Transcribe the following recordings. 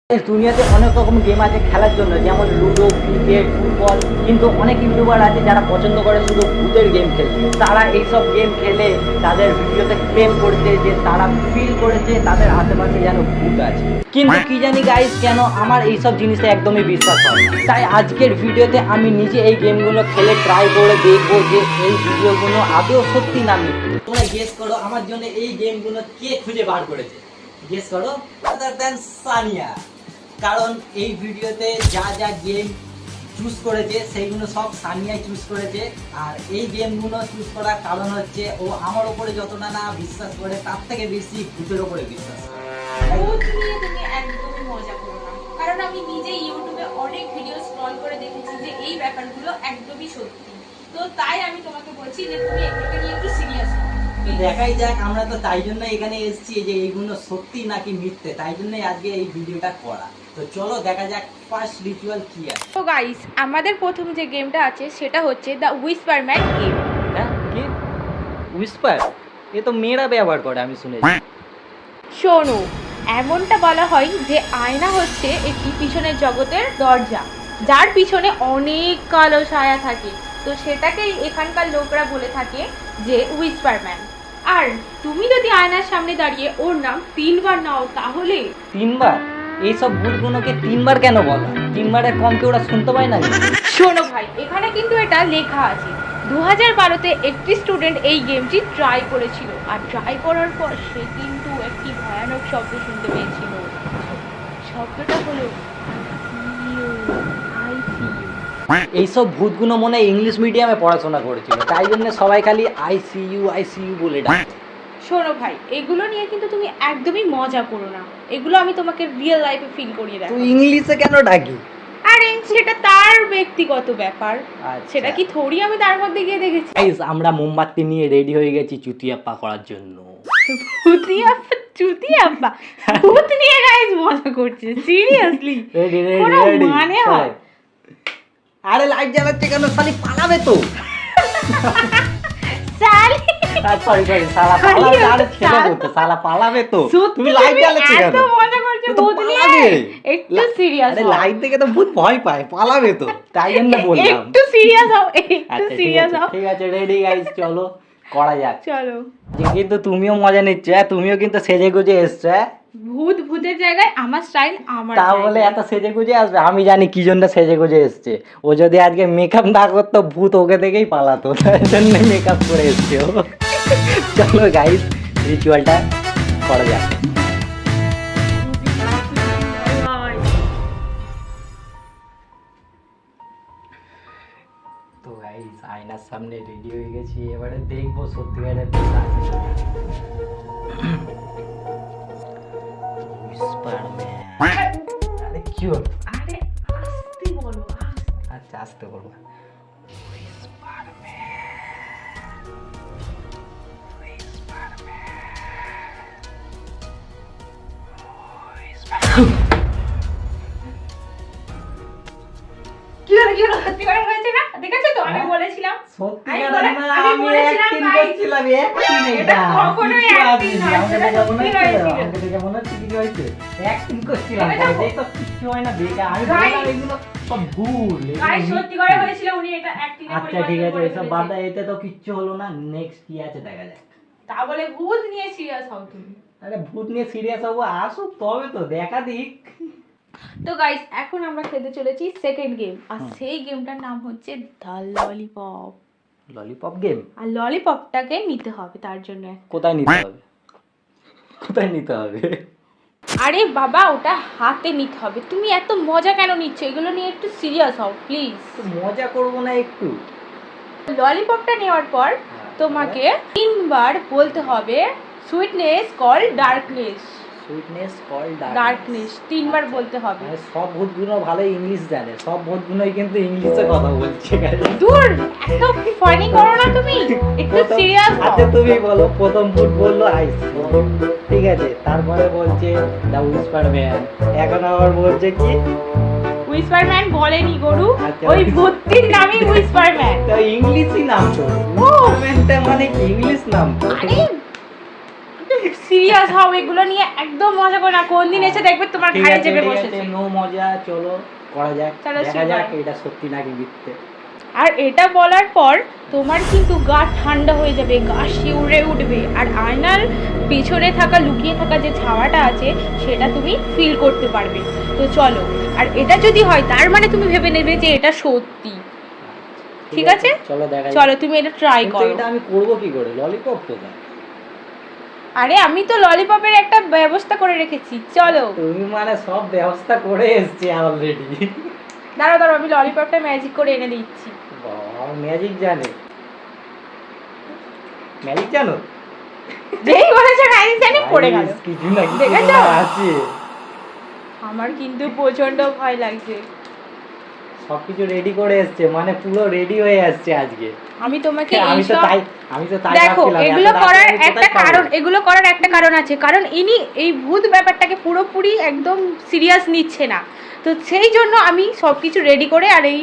দুনিয়াতে অনেক রকম গেম আছে খেলার জন্য, যেমন লুডো, ক্রিকেট, ফুটবল। কিন্তু অনেক ইউটিউবার আছে যারা পছন্দ করে শুধু ভূতের গেম খেলতে। তারা এইসব গেম খেলে তাদের ভিডিওতে ক্লেম করছে যে তারা ফিল করেছে তাদের আশেপাশে যেন ভূত আছে। কিন্তু কি জানি গাইস, কেন আমার এইসব জিনিসে একদমই বিশ্বাস হয় না। তাই আজকের ভিডিওতে আমি নিজে এই গেমগুলো খেলে ট্রাই করে দেখবো যে এই ভিডিওগুলো আদৌ সত্যি না মিথ্যে। তোমরা গেস করো আমার জন্য এই গেমগুলো কে খুঁজে বার করেছে। গেস করো, আদার দ্যান সানিয়া। কারণ এই ভিডিওতে যা যা গেম চুজ করেছে সেইগুলো সব সানিয়াই চুজ করেছে। আর এই গেমগুলো চুজ করার কারণ হচ্ছে ও আমার উপরে যতটা না বিশ্বাস করে তার থেকে বেশি ভূতের উপরে বিশ্বাস করে। ভূত নিয়ে তুমি একদমই মজা করো না, কারণ আমি নিজে ইউটিউবে অনেক ভিডিও স্ক্রল করে দেখেছি যে এই ব্যাপারগুলো একদমই সত্যি। তো তাই আমি তোমাকে বলছি যে তুমি এগুলোকে নিয়ে একটু সিরিয়াস হও। দেখাই যাক, আমরা তো তাই জন্য এখানে এসেছি যে এইগুলো সত্যি নাকি মিথ্যে, তাই জন্যই আজকে এই ভিডিওটা করা। তো চলো দেখা যাক ফার্স্ট রিচুয়াল কি আছে। তো গাইস, আমাদের প্রথম যে গেমটা আছে সেটা হচ্ছে দ্য হুইসপারম্যান গেম। হ্যাঁ, কি হুইসপার? এ তো মেয়েরা ব্যবহার করে, আমি শুনেছি। শোনো, এমনটা বলা হয় যে আয়না হচ্ছে একটি পিছনের জগতের দরজা, যার পিছনে অনেক কালো ছায়া থাকে। তো সেটাকেই এখানকার লোকরা বলে থাকে যে হুইসপারম্যান। আর তুমি যদি আয়নার সামনে দাঁড়িয়ে ওর নাম 3 বার নাও তাহলে 3 বার? এইসব ভূতগুলোকে 3 বার কেন বলা? 3 বারের কম কি ওরা শুনতে পায় না? শোনো ভাই, এখানে কিন্তু এটা লেখা আছে 2012-তে একটি স্টুডেন্ট এই গেমটি ট্রাই করেছিল, আর ট্রাই করার পর সে কিন্তু একটি ভয়ানক শব্দ শুনতে পেয়েছিল। শব্দটা হলো এইসব ভূতগুলো মনে হয় ইংলিশ মিডিয়ামে পড়াশোনা করেছিল, তাই জন্য সবাই খালি আইসিইউ বলে ডাকে। শোনো ভাই, এগুলো নিয়ে কিন্তু তুমি একদমই মজা করো না। এগুলো আমি তোমাকে রিয়েল লাইফে ফিল করিয়ে দেব। তুই ইংলিশে কেন ডাকি? আরে সেটা তার ব্যক্তিগত ব্যাপার, আচ্ছা। সেটা কি থোড়ি আমি তার মধ্যে গিয়ে দেখেছি। গাইস, আমরা মোমবাতি নিয়ে রেডি হয়ে গেছি চুতিয়াপ্পা করার জন্য। চুতিয়াপ্পা ভূত নিয়ে গাইস মজা করছে, সিরিয়াসলি রেডি কোনো মানে হয়? আরে লাইট জ্বালাচ্ছে কেন? শালি পালাবে তো। সালি সরি শালা পালাবে। আরে ছেলে বলতে শালা পালাবে তো। তুমি লাইট জ্বালাচ্ছ কেন? এত মজা করছো ভূত নিয়ে, একটু সিরিয়াস আরে হও। লাইট দেখে তো ভূত ভয় পায়, পালাবে তো, তাই জন্য বললাম। একটু সিরিয়াস হও, একটু আচ্ছা সিরিয়াস হও। ঠিক আছে, রেডি গাইস, চলো করা যাক। চলো। কিন্তু তুমিও মজা নিচ্ছ, তুমিও কিন্তু সেজে গুজে এসছো। ভূতের জায়গায় আমার স্টাইল আমার। তাহলে এত সেজে গুজে আসবে? আমি জানি কি জন্য সেজে গুজে এসছে। ও যদি আজকে মেকআপ না করতো ভূত ওকে দেখেই পালাতো, তাই জন্য মেকআপ করে এসছে ও। চলো গাইস, রিচুয়ালটা করা যাক। তো গাইস, আয়নার সামনে রেডি হয়ে গেছি, এবারে দেখবো সত্যিকারের আরে কি হলো? আরে আস্তে বলো, আচ্ছা আস্তে বলবো। কি হলো কি হলো? সত্যিকার হয়েছে না? দেখেছো তো, আমি বলেছিলাম। সত্যিকারের না, আমি অ্যাক্টিং করছিলাম। এটা কখনোই acting নয়, এটা সত্যি হয়েছিল। আমাকে দেখে মনে হচ্ছে কি হয়েছে? অ্যাক্টিং করছিলাম। এই তো কিছু হয় না, বেকার। আমি বললাম এগুলো সব ভুল। গাইস, সত্যি করে হয়েছিল, উনি এটা অ্যাক্টিং এ আচ্ছা ঠিক আছে, এসব বাদ দাও, এতে তো কিচ্ছু হলো না। নেক্সট কি আছে দেখা যাক। তা বলে ভূত নিয়ে সিরিয়াস হও তুমি? আরে ভূত নিয়ে সিরিয়াস হবো? আসুক তবে তো, দেখা দিক। তো গাইস, এখন আমরা খেলতে চলেছি সেকেন্ড গেম, আর সেই গেমটার নাম হচ্ছে দ্য ললিপপ। Lollipop game? আর ললিপপটাকে নিতে হবে, তার জন্য কোথায় নিতে হবে? কোথায় নিতে হবে? আরে বাবা, ওটা হাতে নিতে হবে। তুমি এত মজা কেন নিচ্ছ? এগুলো নিয়ে একটু সিরিয়াস হও প্লিজ। তো মজা করবো না একটু? ললিপপটা নেওয়ার পর তোমাকে 3 বার বলতে হবে sweetness call darkness. Sweetness call darkness 3 বার বলতে হবে। মানে সব ভূতগুলো ভালো ইংলিশ জানে, সব ভূতগুলোই কিন্তু ইংলিশে কথা বলছে। দূর, এত ফানি করো না তুমি, একটু সিরিয়াস হও। আচ্ছা তুমি বলো, প্রথম ভূত বললো আইস, ঠিক আছে, তারপরে বলছে দ্য হুইসপারম্যান, এখন আবার বলছে কি হুইসপারম্যান বলেনি গরু, আচ্ছা, ওই ভূতটির নামই হুইসপারম্যান। তো ইংলিশই নাম তো, হুইসপারম্যানটা মানে কি ইংলিশ নাম তো? আরে সিরিয়াস হও, এগুলো নিয়ে একদম মজা করো না। কোন দিন এসে দেখবে তোমার ঠিক ঘাড়ে আছে, চেপে ঠিক বসেছে। আছে, নো মজা, চলো করা যাক, চলো, দেখা শুরু যাক করো। এটা সত্যি নাকি মিথ্যে। আর এটা বলার পর তোমার কিন্তু গা ঠান্ডা হয়ে যাবে, গা শিউরে উঠবে, আর আয়নার পিছনে থাকা লুকিয়ে থাকা যে ছাওয়াটা আছে সেটা তুমি ফিল করতে পারবে। তো চলো, আর এটা যদি হয় তার মানে তুমি ভেবে নেবে যে এটা সত্যি। ঠিক আছে, চলো দেখা চলো তুমি এটা ট্রাই কিন্তু করো। এটা আমি করবো কি করে? ললিপপ কোথায়? আরে আমি তো ললিপপের একটা ব্যবস্থা করে রেখেছি, চলো। তুমি মানে সব ব্যবস্থা করে এসছি অলরেডি। দাঁড়াও দাঁড়াও, আমি ললিপপটা ম্যাজিক করে এনে দিচ্ছি। বাবা ম্যাজিক জানে, ম্যাজিক জানো? যেই বলেছে ম্যাজিক জানি পড়ে গেল। কিছু না কিছু দেখেছো? মনে আছে। আমার কিন্তু প্রচন্ড ভয় লাগছে। সবকিছু রেডি করে এসছে, মানে পুরো রেডি হয়ে আসছে আজকে। আমি তোমাকে আমি তো এইসব তাই, আমি তো তাই দেখো, ভাবছিলাম, এগুলো এত রাতে করার আমি একটা কোথায় পাবো? কারণ, এগুলো করার একটা কারণ আছে, কারণ ইনি এই ভূত ব্যাপারটাকে পুরোপুরি একদম সিরিয়াস নিচ্ছে না। তো সেই জন্য আমি সবকিছু রেডি করে আর এই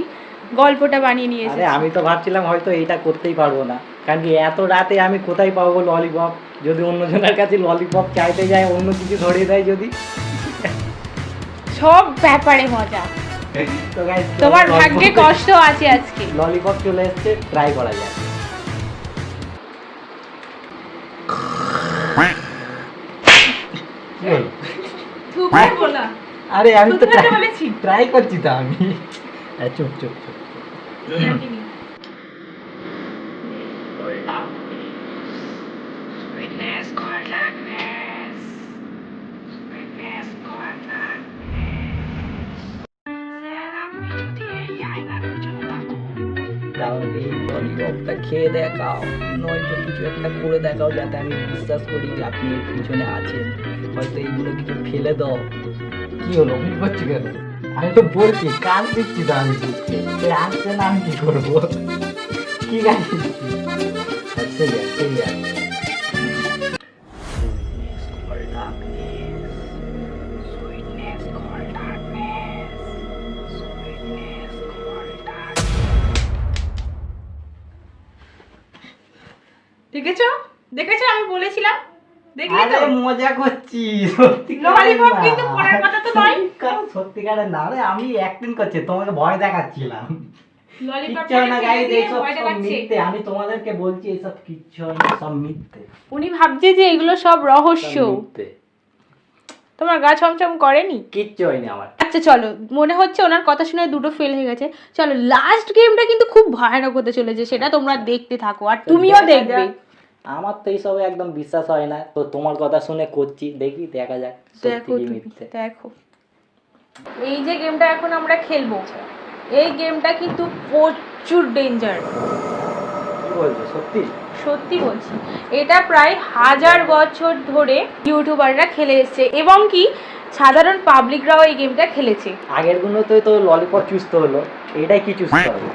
গল্পটা বানিয়ে নিয়ে আরে এসেছি। আমি তো ভাবছিলাম হয়তো এটা করতেই পারবো না, কারণ কি এত রাতে আমি কোথায় পাবো ললিপপ? যদি অন্যজনের কাছে ললিপপ চাইতে যায় অন্য কিছু ধরিয়ে দেয় যদি। সব ব্যাপারে মজা। তো guys, তোমার ভাগ্যে কষ্ট আছে আজকে। ললিপপ চলে এসছে, ট্রাই করা যায়। কি হলো? থুকবো না। আরে আমি তো থুতু খেতে বলেছি। ট্রাই করছি তো আমি। চুপ চুপ চুপ। ললিপপটা খেয়ে দেখাও, নয়তো কিছু একটা করে দেখাও যাতে আমি বিশ্বাস করি যে আপনি এর পিছনে আছেন। হয়তো এইগুলো কিছু ফেলে দাও। কি হলো, অমনি করছি কেন? আমি তো বলছি কান দিচ্ছি তো আমি দিচ্ছি, আসছে না আমি কি করবো? কি গান দিচ্ছি? আচ্ছা ঠিক আছে। দেখেছো দেখেছো, আমি বলেছিলাম, দেখলি তো? আরে মজা করছি, সত্যিকারের ললিপপ না। কিন্তু পড়ার কথা তো নয়। সত্যিকারের না, আরে আমি অ্যাক্টিং করছি, তোমাকে ভয় দেখাচ্ছিলাম। ললিপপটা কিচ্ছু হয় না guys, দিয়ে এইসব ভয় সব দেখাচ্ছে। মিথ্যে। আমি তোমাদেরকে বলছি এইসব কিচ্ছু হয় না, সব মিথ্যে, উনি ভাবছে যে এগুলো সব রহস্য। সব মিথ্যে। তোমার গা ছমছম করেনি? কিচ্ছু হয়নি আমার। আচ্ছা চলো, মনে হচ্ছে ওনার কথা শুনে দুটো ফেল হয়ে গেছে। চলো, লাস্ট গেমটা কিন্তু খুব ভয়ানক হতে চলেছে, সেটা তোমরা দেখতে থাকো আর তুমিও দেখা দেখবে। যাক। আমার তো এইসবে একদম বিশ্বাস হয় না, তো তোমার কথা শুনে করছি, দেখি দেখা যাক সত্যি দেখো কি তুমি, মিথ্যে। দেখো। এই যে গেমটা এখন আমরা খেলবো, এই গেমটা কিন্তু প্রচুর ডেঞ্জার। কি বলছো, সত্যি? সত্যি বলছি, এটা প্রায় 1000 বছর ধরে ইউটিউবাররা খেলে এসেছে এবং কি সাধারণ পাবলিকরাও এই গেমটা খেলেছে। আগের গুলোতে তো ললিপপ চুষতে হলো, এটাই কি চুষতে হবে?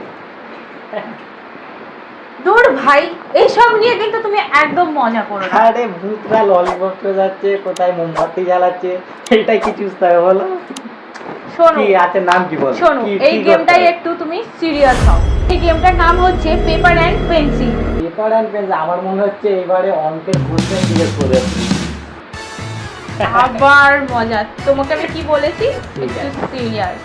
দূর ভাই, এইসব নিয়ে কিন্তু তুমি একদম মজা করো না। আরে ভূতরা ললিপপ যাচ্ছে, কোথায় মোমবাতি জ্বালাচ্ছে, এটাই কি চুষতে হবে বলো? শোনো, কি আছে, নাম কি বল? শোনো, এই গেমটাই একটু তুমি সিরিয়াস হও। এই গেমটার নাম হচ্ছে paper and pencil. Paper and pencil, আমার মনে হচ্ছে এবারে অঙ্কের কোশ্চেন জিজ্ঞেস করে। আবার মজা। তোমাকে আমি কি বলেছি? ঠিক একটু আছে। Serious,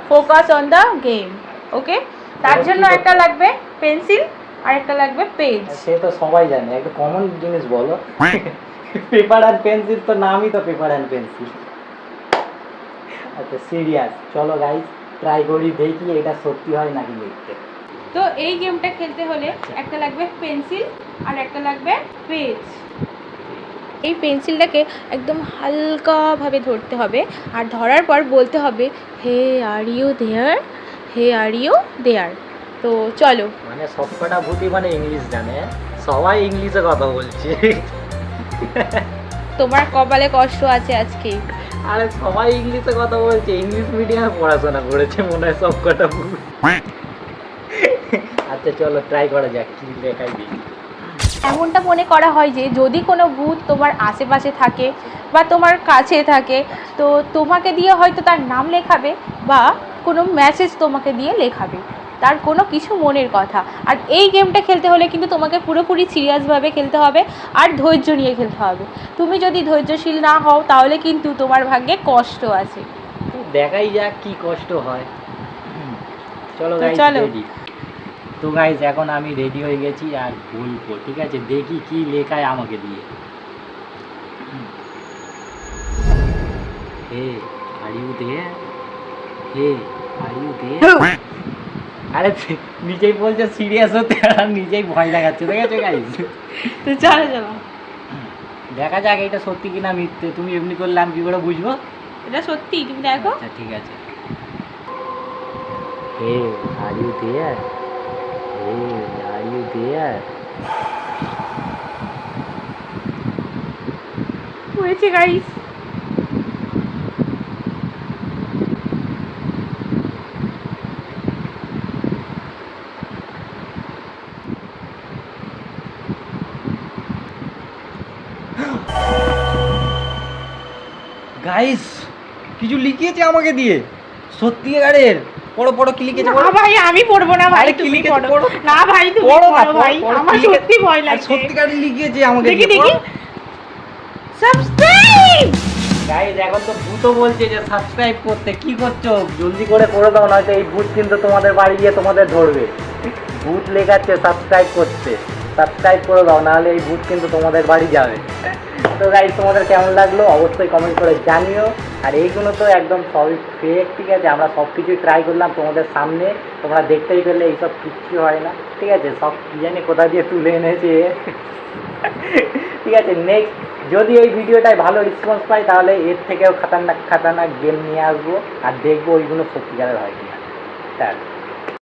focus on the game. Okay, তার জন্য একটা লাগবে পেন্সিল আর একটা লাগবে পেজ। সে তো সবাই জানে, একটা কমন জিনিস বলো। পেপার অ্যান্ড পেন্সিল তো নামই তো পেপার অ্যান্ড পেন্সিল। আচ্ছা সিরিয়াস, চলো গাইস ট্রাই করি, দেখি এটা সত্যি হয় নাকি মিথ্যে। তো এই গেমটা খেলতে হলে একটা লাগবে পেন্সিল আর একটা লাগবে পেজ। এই পেন্সিলটাকে একদম হালকাভাবে ধরতে হবে আর ধরার পর বলতে হবে হে are you there, hey are you দেয়ার। তো চলো। মানে সবকটা ভূতই মানে ইংলিশ জানে, সবাই ইংলিশে কথা বলছে। তোমার কপালে কষ্ট আছে আজকে। আরে সবাই ইংলিশে কথা বলছে, ইংলিশ মিডিয়ামে পড়াশোনা করেছে মনে হয় সবকটা ভূত। আচ্ছা চলো ট্রাই করা যাক, কি লেখাই দিই। এমনটা মনে করা হয় যে যদি কোনো ভূত তোমার আশেপাশে থাকে বা তোমার কাছে থাকে, তো তোমাকে দিয়ে হয়তো তার নাম লেখাবে বা কোনো মেসেজ তোমাকে দিয়ে লেখাবে। তার কোনো কিছু মনের কথা। আর এই গেমটা খেলতে হলে কিন্তু তোমাকে পুরোপুরি সিরিয়াসভাবে খেলতে হবে আর ধৈর্য নিয়ে খেলতে হবে। তুমি যদি ধৈর্যশীল না হও তাহলে কিন্তু তোমার ভাগ্যে কষ্ট আছে। দেখাই যাক কি কষ্ট হয়। চলো তো গাইস চলো। রেডি। তো গাইস এখন আমি রেডি হয়ে গেছি আর বলবো, ঠিক আছে? দেখি কি লেখায় আমাকে দিয়ে। Hey are you there, hey are you there. আরে নিজেই বলছে সিরিয়াস হতে আর নিজেই ভয় দেখাচ্ছে, ঠিক আছে গাইস? তো চলো চলো, দেখা যাক এটা সত্যি কিনা মিথ্যে। তুমি এমনি করলে আমি কি করে বুঝবো? এটা সত্যি, তুমি দেখো। আচ্ছা ঠিক আছে। Hey are you there, hey are you there. হয়েছে গাইস। গাইস কিছু লিখিয়েছে আমাকে দিয়ে, সত্যিকারের। পড়ো পড়ো কি লিখেছে না ভাই আমি পড়বো না ভাই, আরে কি তুমি লিখেছে পড়ো। পড়ো। না ভাই তুমি পড়ো না, পড়ো ভাই, পড়ো, আমার কি লিখেছে? সত্যি ভয় আর লাগছে। সত্যিকারের লিখিয়েছে আমাকে দেখি দিয়ে, দেখি। পড়ো। সাবস্ক্রাইব। গাইস এখন তো ভূতও বলছে যে সাবস্ক্রাইব করতে। কি করছো? জলদি করে করে দাও, নয়তো এই ভূত কিন্তু তোমাদের বাড়ি গিয়ে তোমাদের ধরবে। ভূত লেখাচ্ছে সাবস্ক্রাইব করতে, সাবস্ক্রাইব করে দাও, নাহলে এই ভূত কিন্তু তোমাদের বাড়ি যাবে। তো গাইস তোমাদের কেমন লাগলো অবশ্যই কমেন্ট করে জানিও। আর এইগুলো তো একদম সবই ফেক, ঠিক আছে? আমরা সব কিছুই ট্রাই করলাম তোমাদের সামনে, তোমরা দেখতেই পেলে এইসব কিচ্ছু হয় না, ঠিক আছে? সব কি জানি কোথা দিয়ে তুলে এনেছে। ঠিক আছে, নেক্সট যদি এই ভিডিওটায় ভালো রেসপন্স পাই তাহলে এর থেকেও খাতারনাক খাতারনাক গেম নিয়ে আসবো আর দেখবো ওইগুলো সত্যিকারের হয় কিনা।